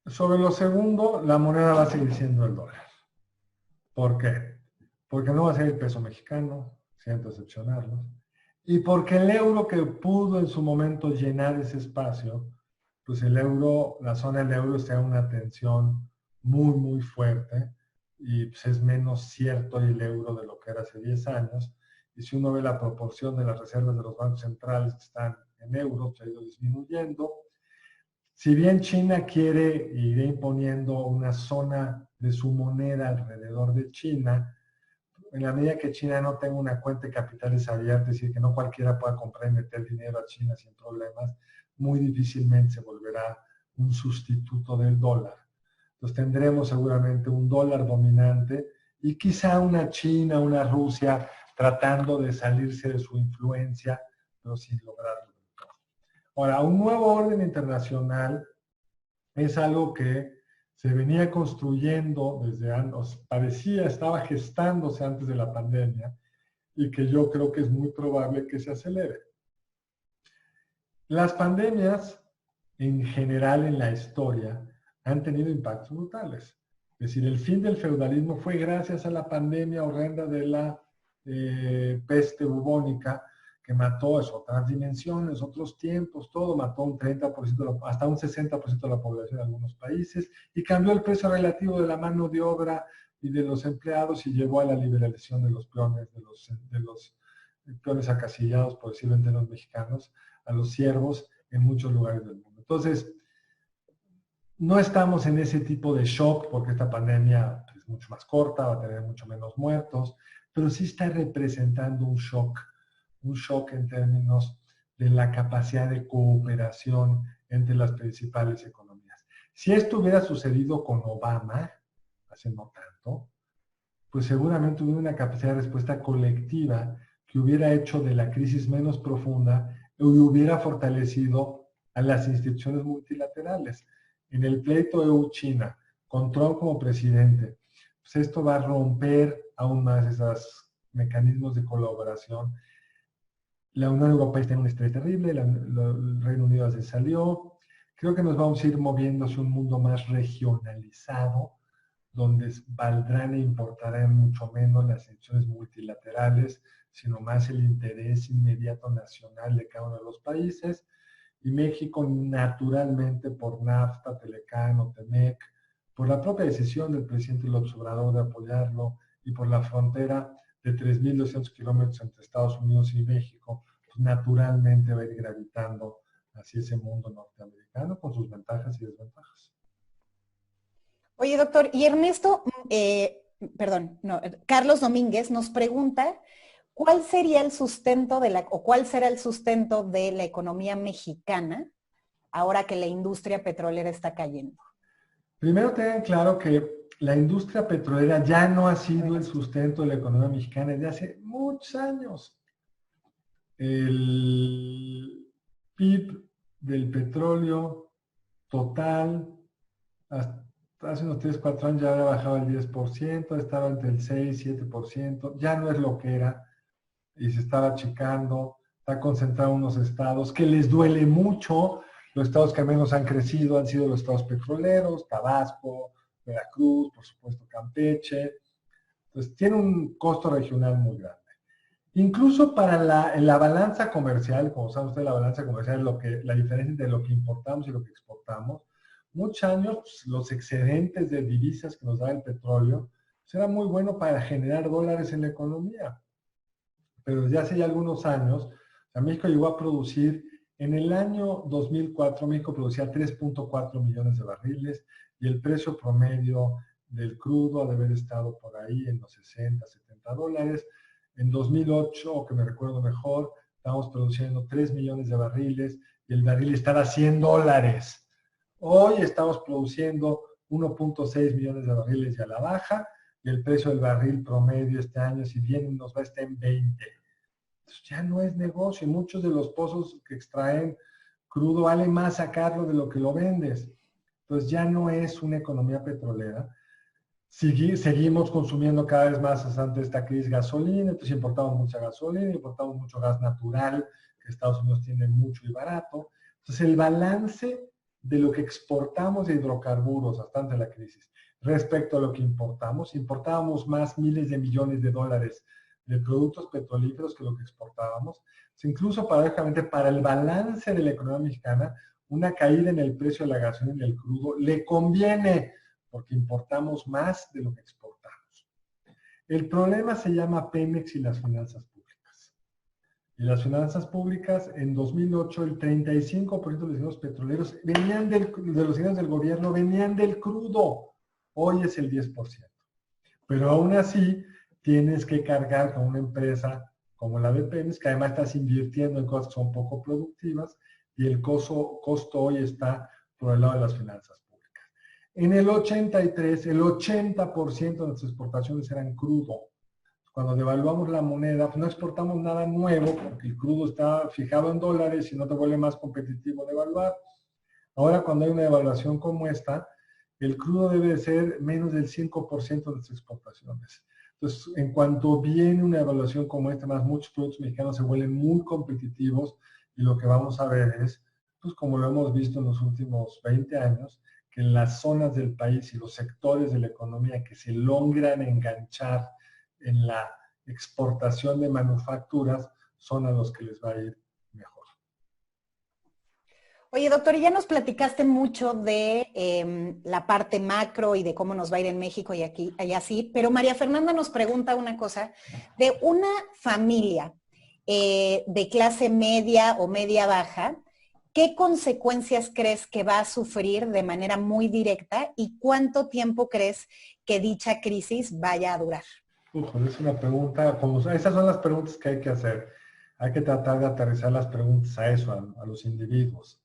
Sobre lo segundo, la moneda va a seguir siendo el dólar. ¿Por qué? Porque no va a ser el peso mexicano, siento decepcionarlos, y porque el euro que pudo en su momento llenar ese espacio, pues el euro, la zona del euro está en una tensión muy, muy fuerte y pues es menos cierto el euro de lo que era hace 10 años. Y si uno ve la proporción de las reservas de los bancos centrales que están en euros, se ha ido disminuyendo. Si bien China quiere ir imponiendo una zona de su moneda alrededor de China, en la medida que China no tenga una cuenta de capitales abierta, es decir, que no cualquiera pueda comprar y meter dinero a China sin problemas, muy difícilmente se volverá un sustituto del dólar. Entonces tendremos seguramente un dólar dominante y quizá una China, una Rusia tratando de salirse de su influencia, pero sin lograrlo. Ahora, un nuevo orden internacional es algo que se venía construyendo desde antes, parecía, estaba gestándose antes de la pandemia y que yo creo que es muy probable que se acelere. Las pandemias, en general en la historia, han tenido impactos brutales. Es decir, el fin del feudalismo fue gracias a la pandemia horrenda de la peste bubónica, que mató otras dimensiones, otros tiempos, todo, mató un 30%, hasta un 60% de la población en algunos países, y cambió el precio relativo de la mano de obra y de los empleados y llevó a la liberalización de los peones, de los peones acasillados, por decirlo en términos mexicanos, a los siervos en muchos lugares del mundo. Entonces, no estamos en ese tipo de shock porque esta pandemia es mucho más corta, va a tener mucho menos muertos, pero sí está representando un shock en términos de la capacidad de cooperación entre las principales economías. Si esto hubiera sucedido con Obama, hace no tanto, pues seguramente hubiera una capacidad de respuesta colectiva que hubiera hecho de la crisis menos profunda y hubiera fortalecido a las instituciones multilaterales. En el pleito EU-China, con Trump como presidente, pues esto va a romper aún más esos mecanismos de colaboración. La Unión Europea está en un estrés terrible, el Reino Unido se salió. Creo que nos vamos a ir moviendo hacia un mundo más regionalizado, donde valdrán e importarán mucho menos las instituciones multilaterales, sino más el interés inmediato nacional de cada uno de los países. Y México, naturalmente, por NAFTA, Telecán o TEMEC, por la propia decisión del presidente López Obrador de apoyarlo y por la frontera de 3.200 kilómetros entre Estados Unidos y México, pues naturalmente va a ir gravitando hacia ese mundo norteamericano con sus ventajas y desventajas. Oye, doctor, y Ernesto, Carlos Domínguez nos pregunta, ¿cuál sería el sustento o cuál será el sustento de la economía mexicana ahora que la industria petrolera está cayendo? Primero tengan claro que la industria petrolera ya no ha sido el sustento de la economía mexicana desde hace muchos años. El PIB del petróleo total hace unos 3, 4 años ya había bajado el 10%, estaba entre el 6, 7%, ya no es lo que era y se estaba achicando, está concentrado en unos estados que les duele mucho. Los estados que menos han crecido han sido los estados petroleros, Tabasco, Veracruz, por supuesto Campeche. Entonces tiene un costo regional muy grande. Incluso para la balanza comercial, como saben ustedes, la balanza comercial es la diferencia entre lo que importamos y lo que exportamos. Muchos años pues, los excedentes de divisas que nos da el petróleo pues, era muy bueno para generar dólares en la economía. Pero desde hace ya algunos años, México llegó a producir, en el año 2004, México producía 3.4 millones de barriles y el precio promedio del crudo ha de haber estado por ahí en los 60, 70 dólares. En 2008, que me recuerdo mejor, estábamos produciendo 3 millones de barriles y el barril estaba a 100 dólares. Hoy estamos produciendo 1.6 millones de barriles y a la baja, y el precio del barril promedio este año, si bien nos va a estar en 20. Entonces ya no es negocio. Muchos de los pozos que extraen crudo vale más sacarlo de lo que lo vendes. Entonces ya no es una economía petrolera. Seguimos consumiendo cada vez más ante esta crisis gasolina, entonces importamos mucha gasolina, importamos mucho gas natural, que Estados Unidos tiene mucho y barato. Entonces el balance de lo que exportamos de hidrocarburos hasta antes de la crisis respecto a lo que importábamos más miles de millones de dólares de productos petrolíferos que lo que exportábamos. Entonces, incluso paradójicamente para el balance de la economía mexicana, una caída en el precio de la gasolina y del crudo le conviene, porque importamos más de lo que exportamos. El problema se llama Pemex y las finanzas públicas. Y las finanzas públicas, en 2008, el 35% de los ingresos petroleros de los ingresos del gobierno venían del crudo. Hoy es el 10%. Pero aún así, tienes que cargar con una empresa como la de Pemex, que además estás invirtiendo en cosas que son poco productivas, y el costo hoy está por el lado de las finanzas. En el 83, el 80% de nuestras exportaciones eran crudo. Cuando devaluamos la moneda, pues no exportamos nada nuevo, porque el crudo está fijado en dólares y no te vuelve más competitivo devaluar. Ahora, cuando hay una devaluación como esta, el crudo debe ser menos del 5% de nuestras exportaciones. Entonces, en cuanto viene una devaluación como esta, más muchos productos mexicanos se vuelven muy competitivos y lo que vamos a ver es, pues como lo hemos visto en los últimos 20 años, que en las zonas del país y los sectores de la economía que se logran enganchar en la exportación de manufacturas son a los que les va a ir mejor. Oye, doctor, ya nos platicaste mucho de la parte macro y de cómo nos va a ir en México y aquí, allá sí, pero María Fernanda nos pregunta una cosa, de una familia de clase media o media baja, ¿qué consecuencias crees que va a sufrir de manera muy directa y cuánto tiempo crees que dicha crisis vaya a durar? Es una pregunta, esas son las preguntas que hay que hacer. Hay que tratar de aterrizar las preguntas a eso, a los individuos.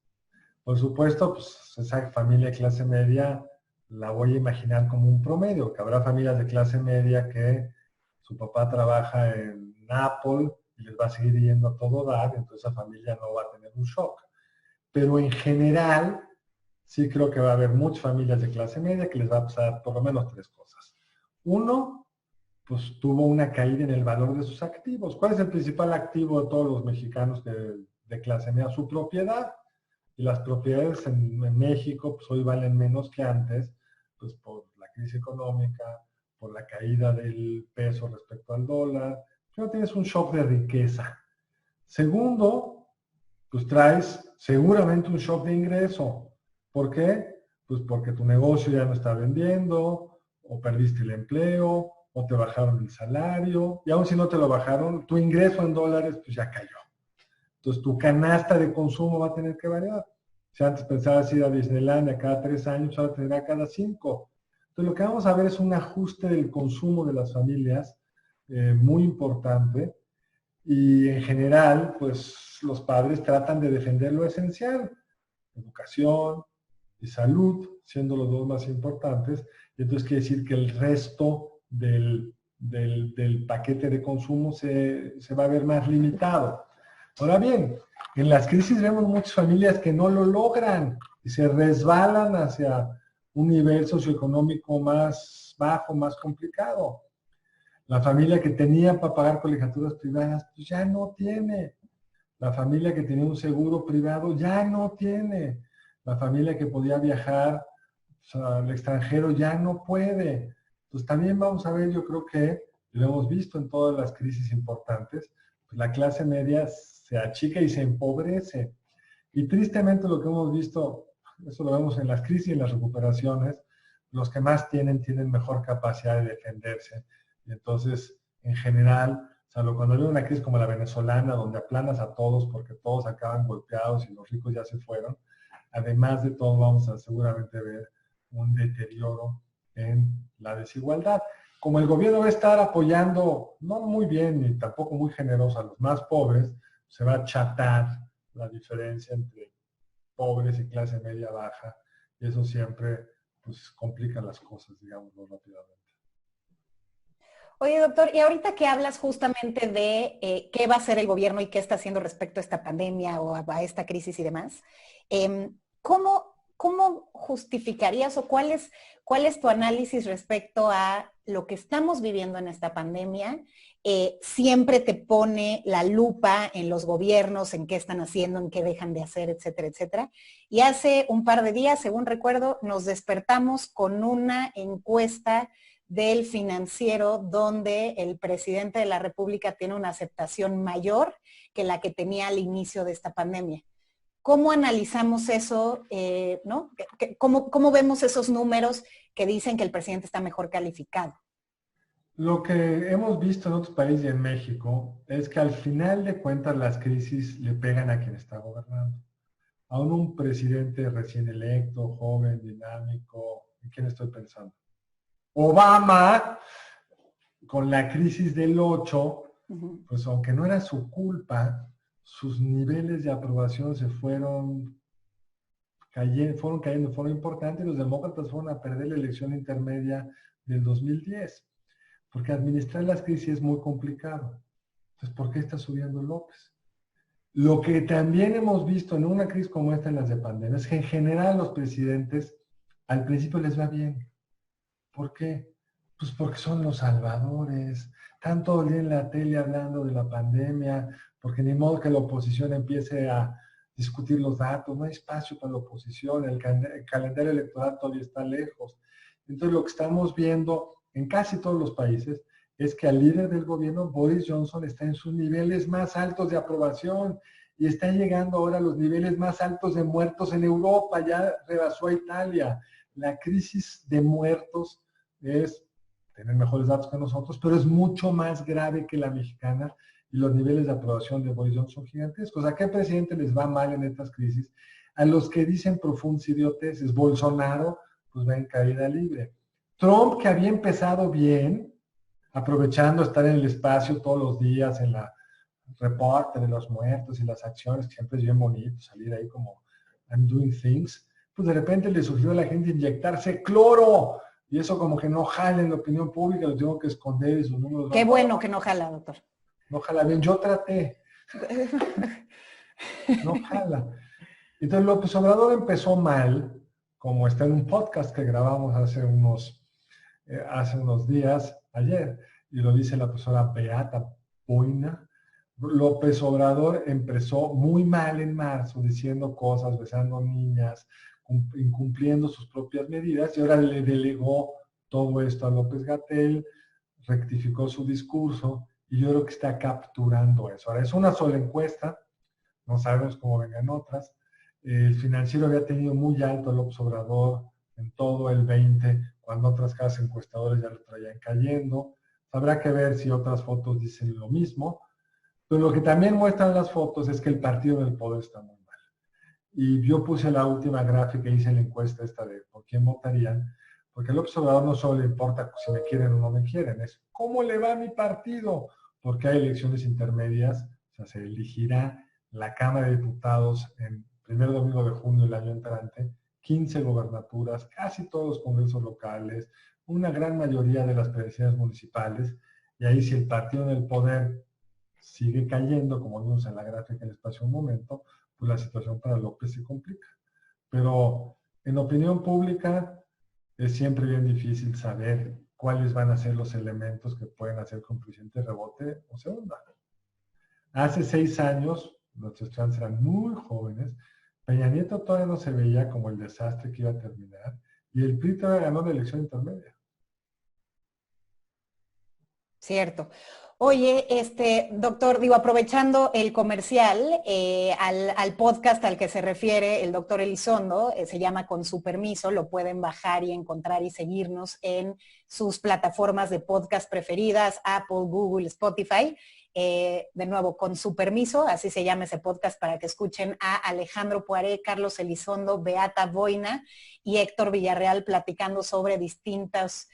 Por supuesto, pues esa familia de clase media la voy a imaginar como un promedio, que habrá familias de clase media que su papá trabaja en Apple y les va a seguir yendo a todo dar, entonces esa familia no va a tener un shock. Pero en general, sí creo que va a haber muchas familias de clase media que les va a pasar por lo menos 3 cosas. Uno, pues tuvo una caída en el valor de sus activos. ¿Cuál es el principal activo de todos los mexicanos de clase media? Su propiedad. Y las propiedades en México pues hoy valen menos que antes, pues por la crisis económica, por la caída del peso respecto al dólar. Pero tienes un shock de riqueza. Segundo, pues traes seguramente un shock de ingreso. ¿Por qué? Pues porque tu negocio ya no está vendiendo, o perdiste el empleo, o te bajaron el salario, y aun si no te lo bajaron, tu ingreso en dólares pues ya cayó. Entonces tu canasta de consumo va a tener que variar. Si antes pensabas ir a Disneylandia cada 3 años, ahora tendrá cada 5. Entonces lo que vamos a ver es un ajuste del consumo de las familias muy importante. Y en general, pues los padres tratan de defender lo esencial, educación y salud, siendo los dos más importantes. Y entonces quiere decir que el resto del paquete de consumo se va a ver más limitado. Ahora bien, en las crisis vemos muchas familias que no lo logran y se resbalan hacia un nivel socioeconómico más bajo, más complicado. La familia que tenía para pagar colegiaturas privadas, pues ya no tiene. La familia que tenía un seguro privado ya no tiene. La familia que podía viajar al extranjero ya no puede. Entonces también vamos a ver, yo creo que lo hemos visto en todas las crisis importantes, pues la clase media se achica y se empobrece. Y tristemente lo que hemos visto, eso lo vemos en las crisis y en las recuperaciones, los que más tienen mejor capacidad de defenderse. Y entonces, en general, salvo cuando hay una crisis como la venezolana, donde aplanas a todos porque todos acaban golpeados y los ricos ya se fueron, además de todo vamos a seguramente ver un deterioro en la desigualdad. Como el gobierno va a estar apoyando, no muy bien ni tampoco muy generoso a los más pobres, se va a achatar la diferencia entre pobres y clase media baja, y eso siempre pues complica las cosas, digámoslo rápidamente. Oye, doctor, y ahorita que hablas justamente de qué va a hacer el gobierno y qué está haciendo respecto a esta pandemia o a esta crisis y demás, ¿cómo justificarías o cuál es tu análisis respecto a lo que estamos viviendo en esta pandemia? Siempre te pone la lupa en los gobiernos, en qué están haciendo, en qué dejan de hacer, etcétera, etcétera. Y hace un par de días, según recuerdo, nos despertamos con una encuesta del Financiero, donde el presidente de la República tiene una aceptación mayor que la que tenía al inicio de esta pandemia. ¿Cómo analizamos eso? ¿No? ¿Cómo vemos esos números que dicen que el presidente está mejor calificado? Lo que hemos visto en otros países y en México es que al final de cuentas las crisis le pegan a quien está gobernando. Aún un presidente recién electo, joven, dinámico, ¿en quién estoy pensando? Obama, con la crisis del 8, pues aunque no era su culpa, sus niveles de aprobación se fueron cayendo, fueron importantes, y los demócratas fueron a perder la elección intermedia del 2010, porque administrar las crisis es muy complicado. Entonces, ¿por qué está subiendo López? Lo que también hemos visto en una crisis como esta, en las de pandemia, es que en general los presidentes al principio les va bien. ¿Por qué? Pues porque son los salvadores. Están todo el día en la tele hablando de la pandemia, porque ni modo que la oposición empiece a discutir los datos. No hay espacio para la oposición, el calendario electoral todavía está lejos. Entonces lo que estamos viendo en casi todos los países es que al líder del gobierno, Boris Johnson, está en sus niveles más altos de aprobación y está llegando ahora a los niveles más altos de muertos en Europa, ya rebasó a Italia. La crisis de muertos tienen mejores datos que nosotros, pero es mucho más grave que la mexicana, y los niveles de aprobación de Boris Johnson son gigantescos. ¿A qué presidente les va mal en estas crisis? A los que dicen profundas idioteces. Bolsonaro, pues va en caída libre. Trump, que había empezado bien, aprovechando estar en el espacio todos los días, en la reporte de los muertos y las acciones, que siempre es bien bonito salir ahí como I'm doing things, pues de repente le surgió a la gente inyectarse cloro, y eso como que no jala en la opinión pública, lo tengo que esconder y sus números. Qué bueno que no jala, doctor. No jala bien, yo traté. No jala. Entonces López Obrador empezó mal, como está en un podcast que grabamos hace unos días, ayer, y lo dice la profesora Beata Boina. López Obrador empezó muy mal en marzo, diciendo cosas, besando niñas, incumpliendo sus propias medidas, y ahora le delegó todo esto a López-Gatell, rectificó su discurso, y yo creo que está capturando eso. Ahora, es una sola encuesta, no sabemos cómo vengan otras. El Financiero había tenido muy alto a López Obrador en todo el 20, cuando otras casas encuestadoras ya lo traían cayendo. Habrá que ver si otras fotos dicen lo mismo, pero lo que también muestran las fotos es que el partido del poder está muy mal. Y yo puse la última gráfica, hice la encuesta esta de por quién votarían, porque al López Obrador no solo le importa si me quieren o no me quieren, es cómo le va a mi partido, porque hay elecciones intermedias, o sea, se elegirá la Cámara de Diputados en primer domingo de junio del año entrante, 15 gobernaturas, casi todos los congresos locales, una gran mayoría de las presidencias municipales, y ahí si el partido en el poder sigue cayendo, como vimos en la gráfica en espacio un momento, pues la situación para López se complica. Pero en opinión pública, es siempre bien difícil saber cuáles van a ser los elementos que pueden hacer coeficiente de rebote o se hunda. Hace 6 años, nuestros estudiantes eran muy jóvenes, Peña Nieto todavía no se veía como el desastre que iba a terminar y el PRI todavía ganó la elección intermedia. Cierto. Oye, doctor, digo, aprovechando el comercial, al podcast al que se refiere el doctor Elizondo, se llama Con su permiso, lo pueden bajar y encontrar y seguirnos en sus plataformas de podcast preferidas, Apple, Google, Spotify. De nuevo, Con su permiso, así se llama ese podcast para que escuchen a Alejandro Poiré, Carlos Elizondo, Beata Boina y Héctor Villarreal platicando sobre distintas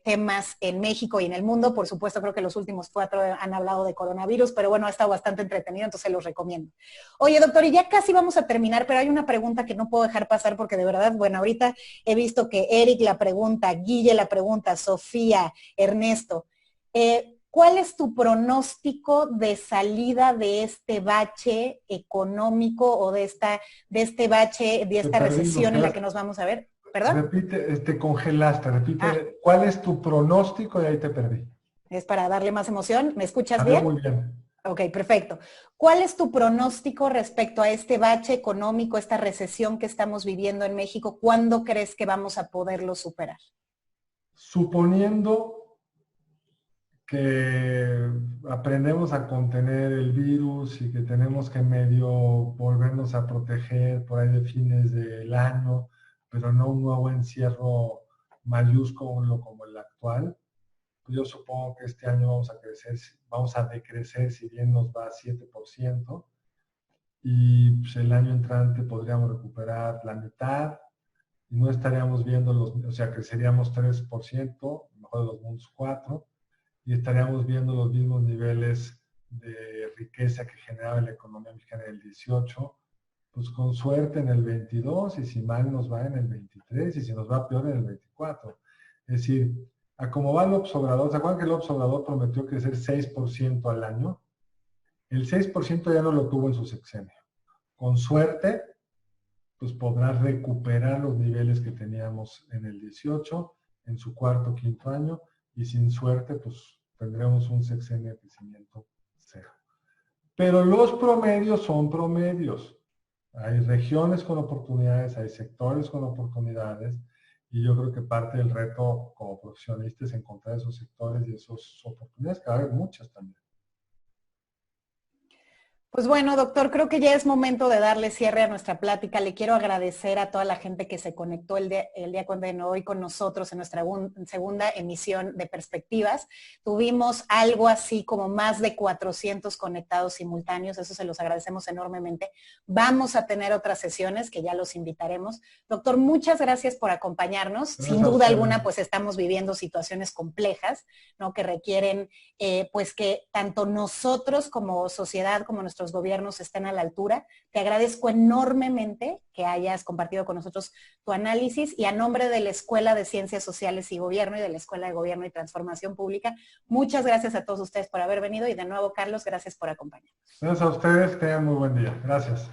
temas en México y en el mundo. Por supuesto, creo que los últimos 4 han hablado de coronavirus, pero bueno, ha estado bastante entretenido, entonces los recomiendo. Oye, doctor, y ya casi vamos a terminar, pero hay una pregunta que no puedo dejar pasar porque de verdad, bueno, ahorita he visto que Eric la pregunta, Guille la pregunta, Sofía, Ernesto. ¿Cuál es tu pronóstico de salida de este bache económico o de este bache, de esta recesión en la que nos vamos a ver? ¿Perdón? Repite, te congelaste, repite, Ah, ¿cuál es tu pronóstico? Y ahí te perdí. es para darle más emoción. ¿Me escuchas A ver, bien? muy bien. Ok, perfecto. ¿Cuál es tu pronóstico respecto a este bache económico, esta recesión que estamos viviendo en México? ¿Cuándo crees que vamos a poderlo superar? Suponiendo que aprendemos a contener el virus y que tenemos que medio volvernos a proteger por ahí de fines del año, pero no un nuevo encierro mayúsculo como el actual, pues yo supongo que este año vamos a decrecer si bien nos va a 7%, y pues el año entrante podríamos recuperar la mitad y no estaríamos viendo o sea, creceríamos 3%, mejor de los mundos 4%, y estaríamos viendo los mismos niveles de riqueza que generaba la economía mexicana en el 18, pues con suerte en el 22 y si mal nos va en el 23 y si nos va peor en el 24. Es decir, a como va López Obrador, ¿se acuerdan que López Obrador prometió crecer 6% al año? El 6% ya no lo tuvo en su sexenio. Con suerte, pues podrá recuperar los niveles que teníamos en el 18, en su cuarto o quinto año, y sin suerte, pues tendremos un sexenio de crecimiento cero. Pero los promedios son promedios. Hay regiones con oportunidades, hay sectores con oportunidades, y yo creo que parte del reto como profesionista es encontrar esos sectores y esas oportunidades, que va a haber muchas también. Pues bueno, doctor, creo que ya es momento de darle cierre a nuestra plática. Le quiero agradecer a toda la gente que se conectó el día de hoy con nosotros en nuestra segunda emisión de Perspectivas. Tuvimos algo así como más de 400 conectados simultáneos, eso se los agradecemos enormemente. Vamos a tener otras sesiones que ya los invitaremos. Doctor, muchas gracias por acompañarnos. Gracias. Sin duda alguna, pues estamos viviendo situaciones complejas, ¿no? Que requieren, pues que tanto nosotros como sociedad, como nuestros gobiernos estén a la altura. Te agradezco enormemente que hayas compartido con nosotros tu análisis y a nombre de la Escuela de Ciencias Sociales y Gobierno y de la Escuela de Gobierno y Transformación Pública, muchas gracias a todos ustedes por haber venido y de nuevo, Carlos, gracias por acompañarnos. Gracias a ustedes, tengan muy buen día. Gracias.